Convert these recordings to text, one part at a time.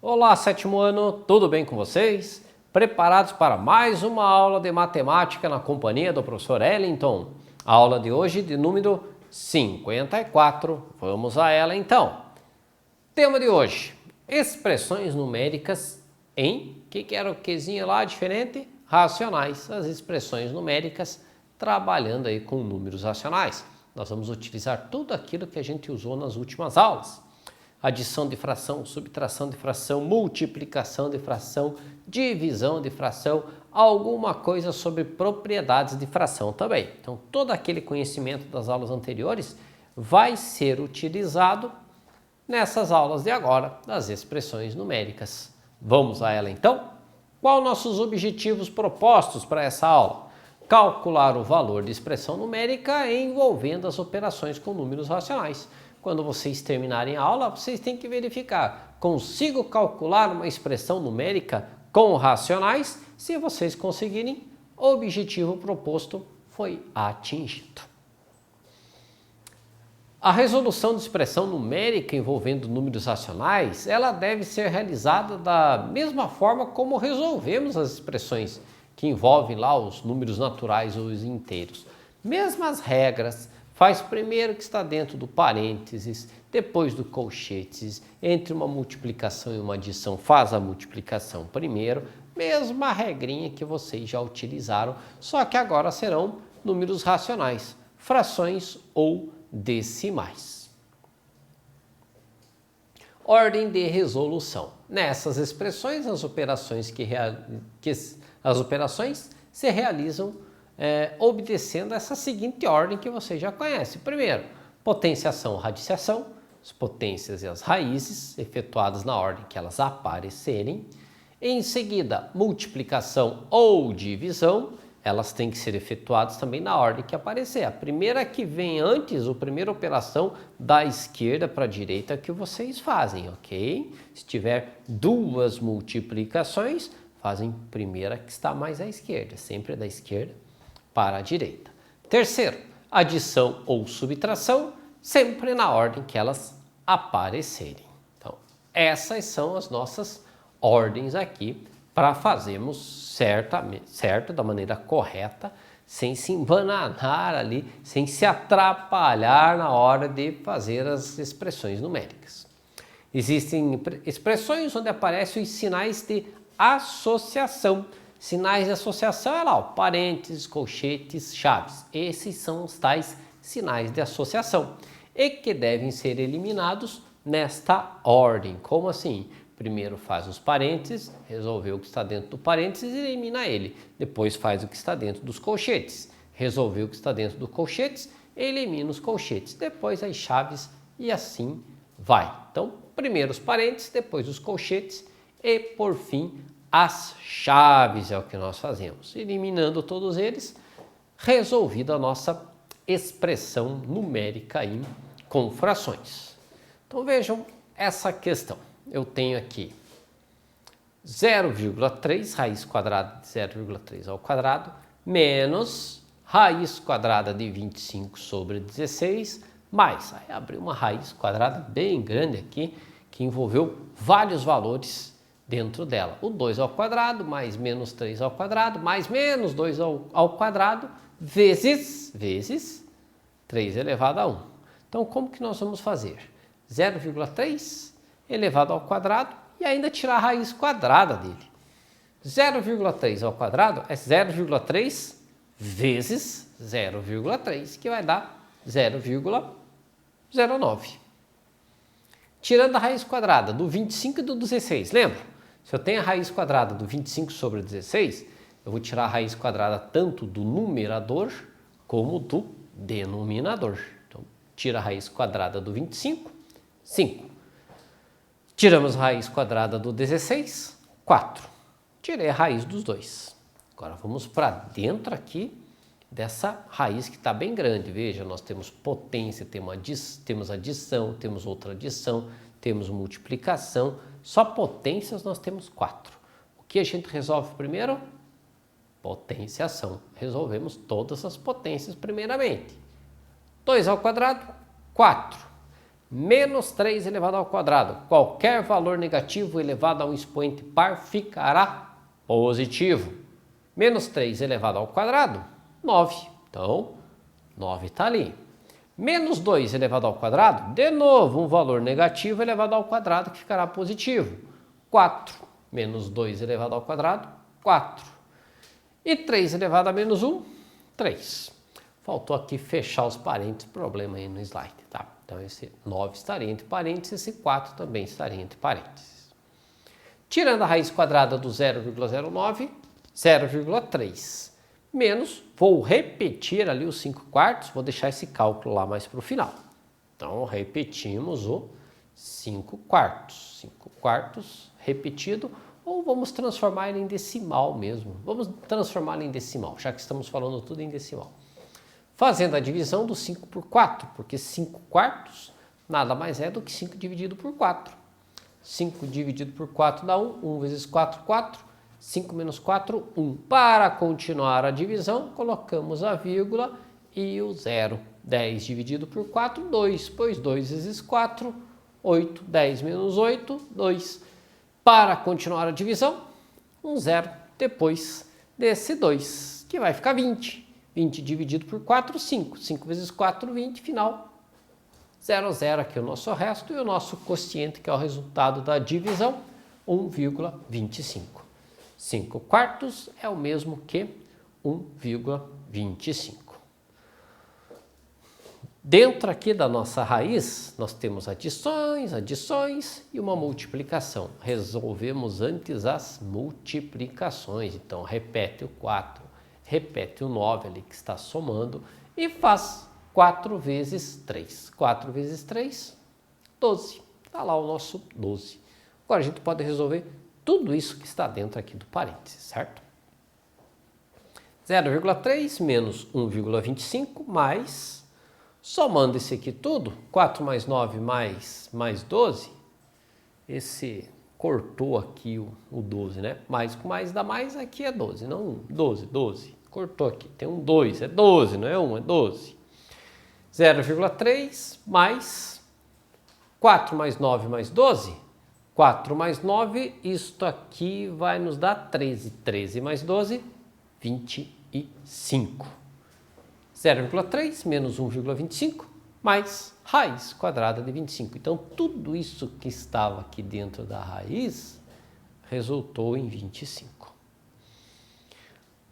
Olá, sétimo ano, tudo bem com vocês? Preparados para mais uma aula de matemática na companhia do professor Ellington? A aula de hoje de número 54. Vamos a ela então. Tema de hoje: expressões numéricas em, que era o quezinho lá diferente? Racionais. As expressões numéricas trabalhando aí com números racionais. Nós vamos utilizar tudo aquilo que a gente usou nas últimas aulas. Adição de fração, subtração de fração, multiplicação de fração, divisão de fração, alguma coisa sobre propriedades de fração também. Então, todo aquele conhecimento das aulas anteriores vai ser utilizado nessas aulas de agora, das expressões numéricas. Vamos a ela então? Quais nossos objetivos propostos para essa aula? Calcular o valor de expressão numérica envolvendo as operações com números racionais. Quando vocês terminarem a aula, vocês têm que verificar: consigo calcular uma expressão numérica com racionais? Se vocês conseguirem, o objetivo proposto foi atingido. A resolução de expressão numérica envolvendo números racionais, ela deve ser realizada da mesma forma como resolvemos as expressões que envolvem lá os números naturais ou os inteiros. Mesmas regras. Faz primeiro o que está dentro do parênteses, depois do colchetes, entre uma multiplicação e uma adição, faz a multiplicação primeiro, mesma regrinha que vocês já utilizaram, só que agora serão números racionais, frações ou decimais. Ordem de resolução. Nessas expressões, as operações se realizam obedecendo essa seguinte ordem que você já conhece. Primeiro, potenciação, radiciação, as potências e as raízes, efetuadas na ordem que elas aparecerem. Em seguida, multiplicação ou divisão, elas têm que ser efetuadas também na ordem que aparecer. A primeira que vem antes, a primeira operação da esquerda para a direita que vocês fazem, ok? Se tiver duas multiplicações, fazem primeira que está mais à esquerda, sempre da esquerda para a direita. Terceiro, adição ou subtração, sempre na ordem que elas aparecerem. Então, essas são as nossas ordens aqui para fazermos certo, da maneira correta, sem se embananar ali, sem se atrapalhar na hora de fazer as expressões numéricas. Existem expressões onde aparecem os sinais de associação. Sinais de associação é lá, parênteses, colchetes, chaves. Esses são os tais sinais de associação e que devem ser eliminados nesta ordem. Como assim? Primeiro faz os parênteses, resolveu o que está dentro do parênteses e elimina ele. Depois faz o que está dentro dos colchetes, resolveu o que está dentro dos colchetes, elimina os colchetes. Depois as chaves e assim vai. Então, primeiro os parênteses, depois os colchetes e por fim as chaves é o que nós fazemos. Eliminando todos eles, resolvida a nossa expressão numérica com frações. Então vejam essa questão. Eu tenho aqui 0,3, raiz quadrada de 0,3 ao quadrado, menos raiz quadrada de 25 sobre 16, mais, aí abri uma raiz quadrada bem grande aqui, que envolveu vários valores dentro dela. O 2 ao quadrado, mais menos 3 ao quadrado, mais menos 2 ao quadrado, vezes 3 elevado a 1. Então, como que nós vamos fazer? 0,3 elevado ao quadrado e ainda tirar a raiz quadrada dele. 0,3 ao quadrado é 0,3 vezes 0,3, que vai dar 0,09. Tirando a raiz quadrada do 25 e do 16, lembra? Se eu tenho a raiz quadrada do 25 sobre 16, eu vou tirar a raiz quadrada tanto do numerador como do denominador. Então, tira a raiz quadrada do 25, 5. Tiramos a raiz quadrada do 16, 4. Tirei a raiz dos dois. Agora vamos para dentro aqui dessa raiz que está bem grande. Veja, nós temos potência, temos adição, temos outra adição, temos multiplicação. Só potências nós temos 4. O que a gente resolve primeiro? Potenciação. Resolvemos todas as potências primeiramente. 2 ao quadrado, 4. menos 3 elevado ao quadrado. Qualquer valor negativo elevado a um expoente par ficará positivo. Menos 3 elevado ao quadrado, 9. Então, 9 está ali. Menos 2 elevado ao quadrado, de novo, um valor negativo elevado ao quadrado que ficará positivo. 4. Menos 2 elevado ao quadrado, 4. E 3 elevado a menos 1, 3. Faltou aqui fechar os parênteses, problema aí no slide, tá? Então, esse 9 estaria entre parênteses, esse 4 também estaria entre parênteses. Tirando a raiz quadrada do 0,09, 0,3. Menos, vou repetir ali os 5 quartos, vou deixar esse cálculo lá mais para o final. Então, repetimos o 5 quartos. 5 quartos repetido, ou vamos transformar ele em decimal mesmo. Vamos transformar ele em decimal, já que estamos falando tudo em decimal. Fazendo a divisão do 5 por 4, porque 5 quartos nada mais é do que 5 dividido por 4. 5 dividido por 4 dá 1, 1 vezes 4, 4. 5 menos 4, 1. Para continuar a divisão, colocamos a vírgula e o zero. 10 dividido por 4, 2, pois 2 vezes 4, 8. 10 menos 8, 2. Para continuar a divisão, um zero depois desse 2, que vai ficar 20. 20 dividido por 4, 5. 5 vezes 4, 20, final. 0, 0 aqui é o nosso resto e o nosso quociente, que é o resultado da divisão, 1,25. 5 quartos é o mesmo que 1,25. Dentro aqui da nossa raiz, nós temos adições e uma multiplicação. Resolvemos antes as multiplicações. Então, repete o 4, repete o 9 ali que está somando e faz 4 vezes 3. 4 vezes 3, 12. Está lá o nosso 12. Agora, a gente pode resolver tudo isso que está dentro aqui do parênteses, certo? 0,3 menos 1,25 mais, somando esse aqui tudo, 4 mais 9 mais 12, esse cortou aqui o 12, né? Mais com mais dá mais, aqui é 12, não 1, 12. Cortou aqui, tem um 2, é 12, não é 1, é 12. 0,3 mais 4 mais 9 mais 12, 4 mais 9, isto aqui vai nos dar 13. 13 mais 12, 25. 0,3 menos 1,25 mais raiz quadrada de 25. Então, tudo isso que estava aqui dentro da raiz resultou em 25.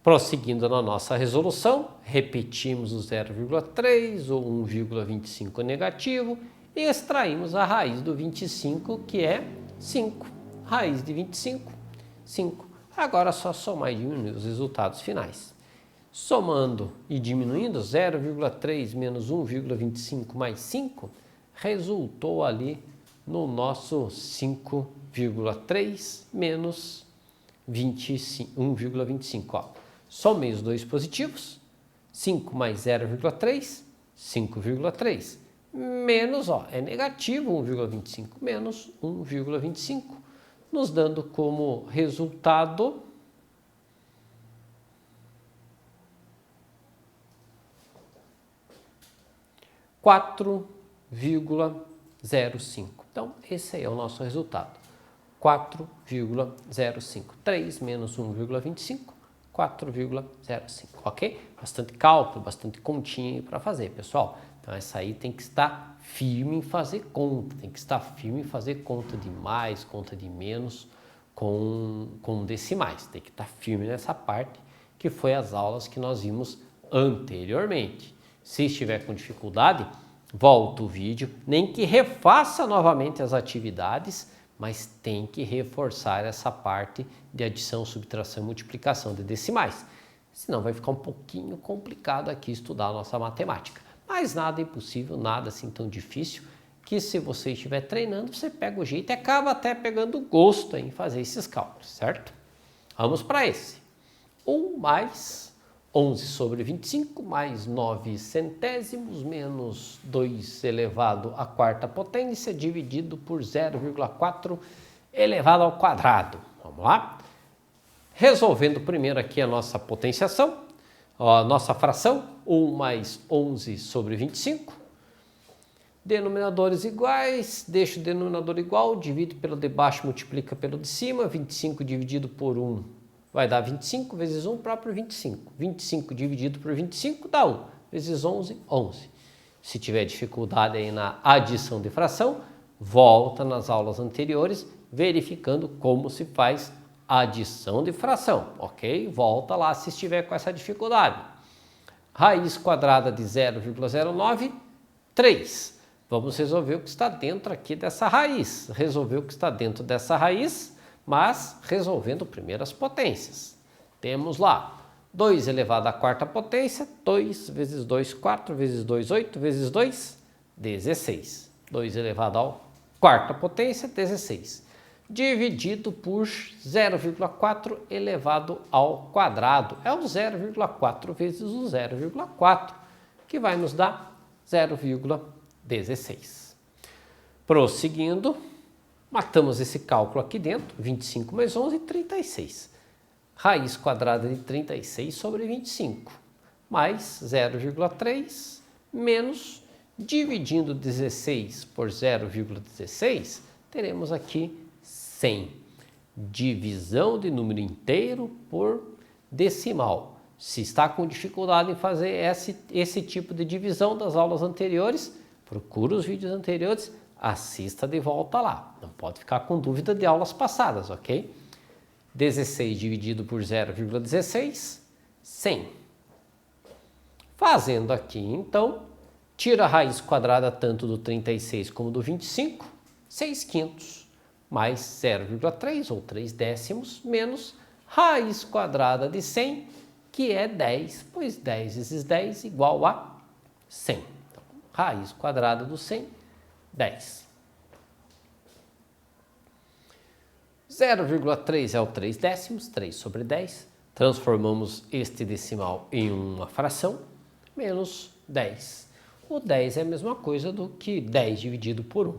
Prosseguindo na nossa resolução, repetimos o 0,3 ou 1,25 negativo e extraímos a raiz do 25, que é 5. Raiz de 25, 5. Agora é só somar e diminuir os resultados finais. Somando e diminuindo, 0,3 menos 1,25 mais 5, resultou ali no nosso 5,3 menos 1,25. Somei os dois positivos, 5 mais 0,3, 5,3. Menos, é negativo 1,25, menos 1,25, nos dando como resultado 4,05. Então, esse aí é o nosso resultado. 4,05. 3 menos 1,25, 4,05. Ok? Bastante cálculo, bastante continha para fazer, pessoal. Então, essa aí tem que estar firme em fazer conta. Tem que estar firme em fazer conta de mais, conta de menos, com decimais. Tem que estar firme nessa parte, que foi as aulas que nós vimos anteriormente. Se estiver com dificuldade, volta o vídeo, nem que refaça novamente as atividades, mas tem que reforçar essa parte de adição, subtração e multiplicação de decimais. Senão vai ficar um pouquinho complicado aqui estudar a nossa matemática. Mas nada impossível, nada assim tão difícil, que se você estiver treinando, você pega o jeito e acaba até pegando gosto em fazer esses cálculos, certo? Vamos para esse. 1 mais 11 sobre 25 mais 9 centésimos menos 2 elevado à quarta potência dividido por 0,4 elevado ao quadrado. Vamos lá? Resolvendo primeiro aqui a nossa potenciação, a nossa fração, 1 mais 11 sobre 25. Denominadores iguais, deixa o denominador igual, divide pelo de baixo, multiplica pelo de cima, 25 dividido por 1 vai dar 25, vezes 1, próprio 25. 25 dividido por 25 dá 1, vezes 11, 11. Se tiver dificuldade aí na adição de fração, volta nas aulas anteriores, verificando como se faz adição de fração, ok? Volta lá se estiver com essa dificuldade. Raiz quadrada de 0,09, 3. Vamos resolver o que está dentro aqui dessa raiz. Resolver o que está dentro dessa raiz, mas resolvendo primeiro as potências. Temos lá 2 elevado à quarta potência, 2 vezes 2, 4, vezes 2, 8, vezes 2, 16. 2 elevado à quarta potência, 16. Dividido por 0,4 elevado ao quadrado. É o 0,4 vezes o 0,4, que vai nos dar 0,16. Prosseguindo, matamos esse cálculo aqui dentro, 25 mais 11, 36. Raiz quadrada de 36 sobre 25, mais 0,3 menos, dividindo 16 por 0,16, teremos aqui 100. Divisão de número inteiro por decimal. Se está com dificuldade em fazer esse tipo de divisão das aulas anteriores, procura os vídeos anteriores, assista de volta lá. Não pode ficar com dúvida de aulas passadas, ok? 16 dividido por 0,16, 100. Fazendo aqui, então, tira a raiz quadrada tanto do 36 como do 25, 6/5, mais 0,3 ou 3 décimos, menos raiz quadrada de 100, que é 10, pois 10 vezes 10 igual a 100. Então, raiz quadrada do 100, 10. 0,3 é o 3 décimos, 3 sobre 10. Transformamos este decimal em uma fração, menos 10. O 10 é a mesma coisa do que 10 dividido por 1.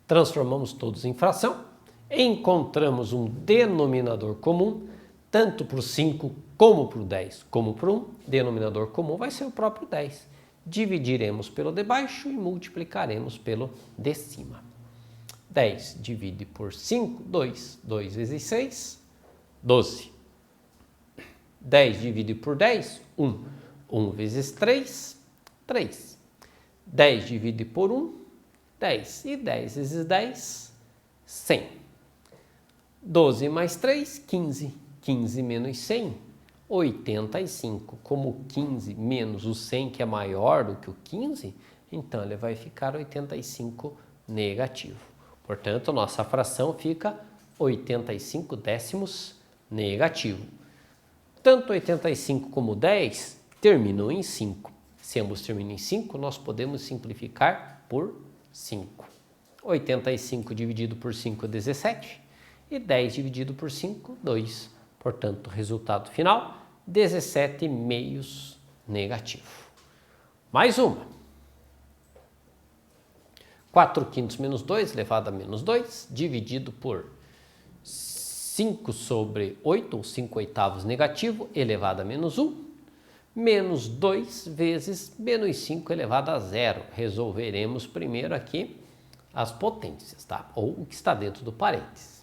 Transformamos todos em fração, encontramos um denominador comum, tanto para o 5 como para o 10, como para o 1. Denominador comum vai ser o próprio 10. Dividiremos pelo de baixo e multiplicaremos pelo de cima. 10 divide por 5, 2. 2 vezes 6, 12. 10 divide por 10, 1. 1 vezes 3, 3. 10 divide por 1, 10. E 10 vezes 10, 100. 12 mais 3, 15. 15 menos 100, 85. Como o 15 menos o 100, que é maior do que o 15, então ele vai ficar 85 negativo. Portanto, nossa fração fica 85 décimos negativo. Tanto 85 como 10 terminam em 5. Se ambos terminam em 5, nós podemos simplificar por 5. 85 dividido por 5 é 17 e 10 dividido por 5, 2. Portanto, resultado final, 17 meios negativo. Mais uma. 4/5 menos 2 elevado a menos 2, dividido por 5 sobre 8, ou 5/8 negativo, elevado a menos 1, menos 2 vezes menos 5 elevado a 0. Resolveremos primeiro aqui as potências, tá? Ou o que está dentro do parênteses.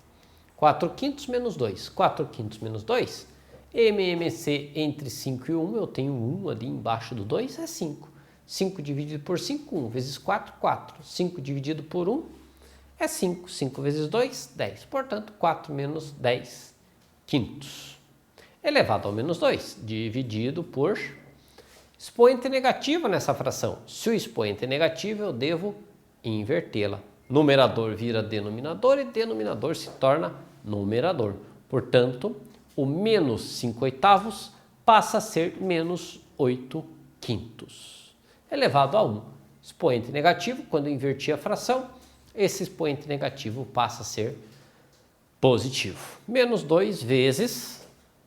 4/5 menos 2. 4/5 menos 2, MMC entre 5 e 1, eu tenho 1 ali embaixo do 2, é 5. 5 dividido por 5, 1 vezes 4, 4. 5 dividido por 1 é 5. 5 vezes 2, 10. Portanto, 4 menos 10 quintos. Elevado ao menos 2, dividido por expoente negativo nessa fração. Se o expoente é negativo, eu devo invertê-la. Numerador vira denominador e denominador se torna numerador. Portanto, o menos 5/8 passa a ser menos 8/5. Elevado a 1. Expoente negativo, quando eu inverti a fração, esse expoente negativo passa a ser positivo. Menos 2 vezes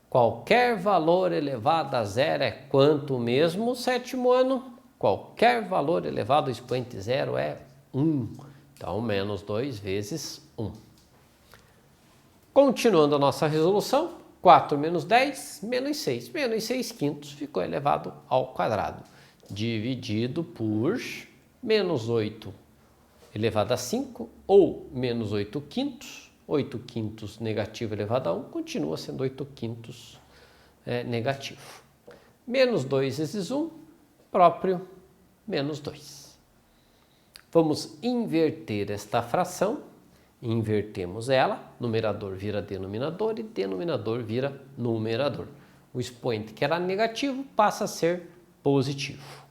qualquer valor elevado a 0 é quanto mesmo, sétimo ano? Qualquer valor elevado ao expoente 0 é 1. Então, menos 2 vezes 1. Continuando a nossa resolução, 4 menos 10, menos 6. Menos 6/5 ficou elevado ao quadrado. Dividido por menos 8 elevado a 5, ou menos 8 quintos. 8 quintos negativo elevado a 1 continua sendo 8 quintos negativo. Menos 2 vezes 1, próprio menos 2. Vamos inverter esta fração. Invertemos ela, numerador vira denominador e denominador vira numerador. O expoente que era negativo passa a ser positivo.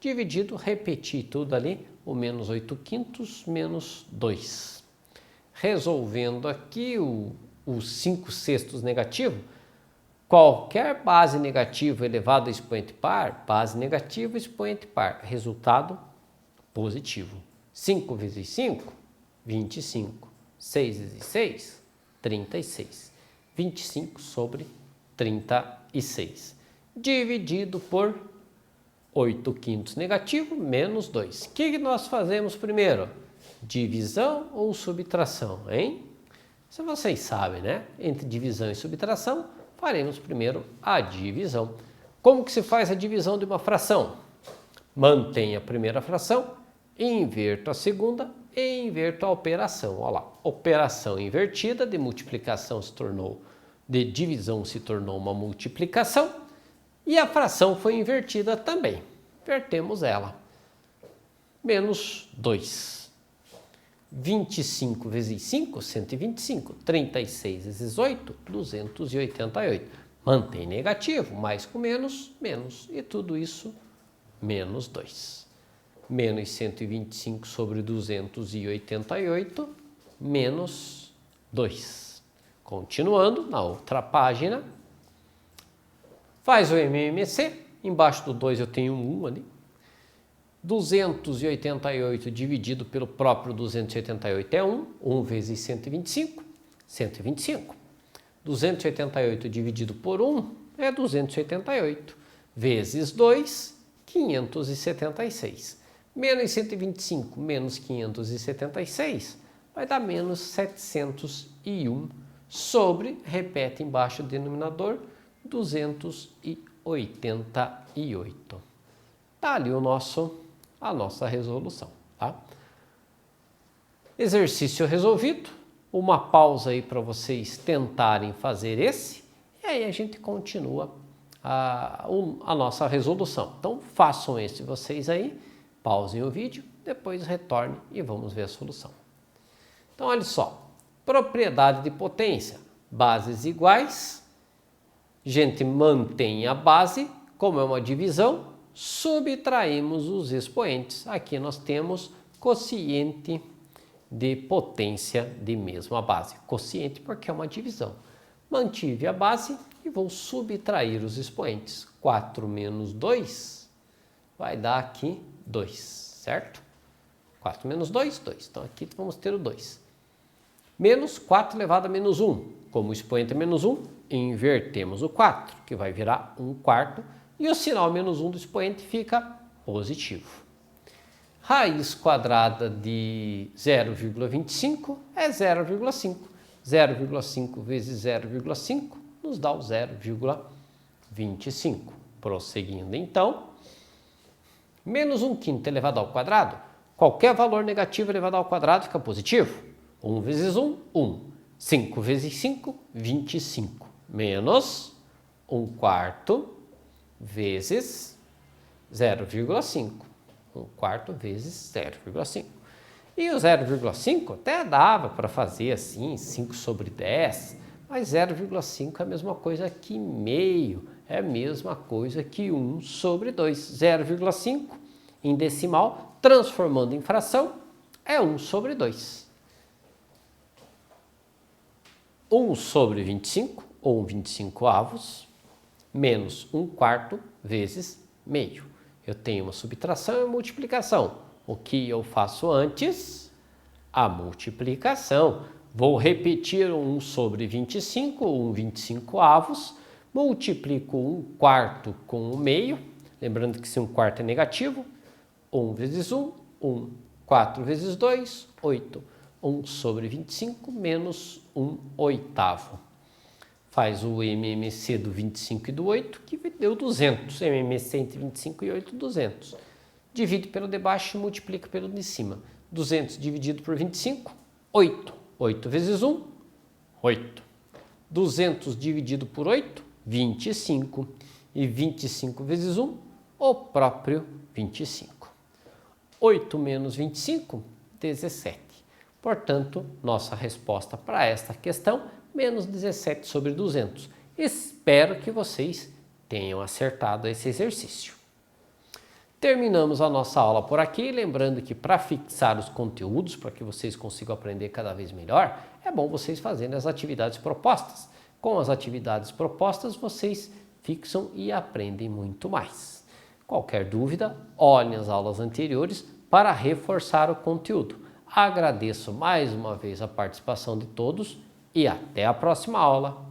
Dividido, repetir tudo ali, o menos 8 quintos menos 2. Resolvendo aqui o 5 sextos negativo, qualquer base negativa elevado a expoente par, base negativa, expoente par, resultado positivo. 5 vezes 5, 25. 6 vezes 6, 36. 25 sobre 36. Dividido por 8 quintos negativo menos 2. O que nós fazemos primeiro? Divisão ou subtração, hein? Se vocês sabem, né? Entre divisão e subtração, faremos primeiro a divisão. Como que se faz a divisão de uma fração? Mantenho a primeira fração, inverto a segunda e inverto a operação. Olha lá, operação invertida, de multiplicação se tornou, de divisão se tornou uma multiplicação e a fração foi invertida também. Invertemos ela. Menos 2. 25 vezes 5, 125. 36 vezes 8, 288. Mantém negativo, mais com menos, menos. E tudo isso, menos 2. Menos 125 sobre 288, menos 2. Continuando, na outra página, faz o MMC, embaixo do 2 eu tenho um 1 ali. 288 dividido pelo próprio 288 é 1, 1 vezes 125, 125. 288 dividido por 1 é 288, vezes 2, 576. Menos 125 menos 576 vai dar menos 701 sobre, repete embaixo o denominador, 288. Está ali a nossa resolução. Tá? Exercício resolvido. Uma pausa aí para vocês tentarem fazer esse. E aí a gente continua a nossa resolução. Então façam esse vocês aí. Pausem o vídeo, depois retornem e vamos ver a solução. Então, olha só. Propriedade de potência. Bases iguais. A gente mantém a base. Como é uma divisão, subtraímos os expoentes. Aqui nós temos quociente de potência de mesma base. Quociente porque é uma divisão. Mantive a base e vou subtrair os expoentes. 4 menos 2 vai dar aqui 2, certo? 4 menos 2, 2. Então aqui vamos ter o 2. Menos 4 elevado a menos 1. Como o expoente é menos 1, invertemos o 4, que vai virar 1/4. E o sinal menos 1 do expoente fica positivo. Raiz quadrada de 0,25 é 0,5. 0,5 vezes 0,5 nos dá o 0,25. Prosseguindo então, menos 1/5 elevado ao quadrado, qualquer valor negativo elevado ao quadrado fica positivo. 1 vezes 1, 1. 5 vezes 5, 25. Menos 1/4 vezes 0,5. 1/4 vezes 0,5. E o 0,5 até dava para fazer assim, 5 sobre 10, mas 0,5 é a mesma coisa que meio, é a mesma coisa que 1 sobre 2. 0,5 em decimal, transformando em fração, é 1 sobre 2. 1 sobre 25, ou 25avos, menos 1/4 vezes meio. Eu tenho uma subtração e uma multiplicação. O que eu faço antes? A multiplicação. Vou repetir 1 sobre 25, 1 25avos, multiplico 1/4 com o meio, lembrando que se 1/4 é negativo, 1 vezes 1, 1, 4 vezes 2, 8. 1 sobre 25 menos 1/8. Faz o MMC do 25 e do 8, que deu 200. MMC entre 25 e 8, 200. divide pelo de baixo e multiplica pelo de cima. 200 dividido por 25, 8. 8 vezes 1, 8. 200 dividido por 8, 25. E 25 vezes 1, o próprio 25. 8 menos 25, 17. Portanto, nossa resposta para esta questão, menos 17 sobre 200. Espero que vocês tenham acertado esse exercício. Terminamos a nossa aula por aqui, lembrando que para fixar os conteúdos, para que vocês consigam aprender cada vez melhor, é bom vocês fazerem as atividades propostas. Com as atividades propostas, vocês fixam e aprendem muito mais. Qualquer dúvida, olhem as aulas anteriores para reforçar o conteúdo. Agradeço mais uma vez a participação de todos e até a próxima aula.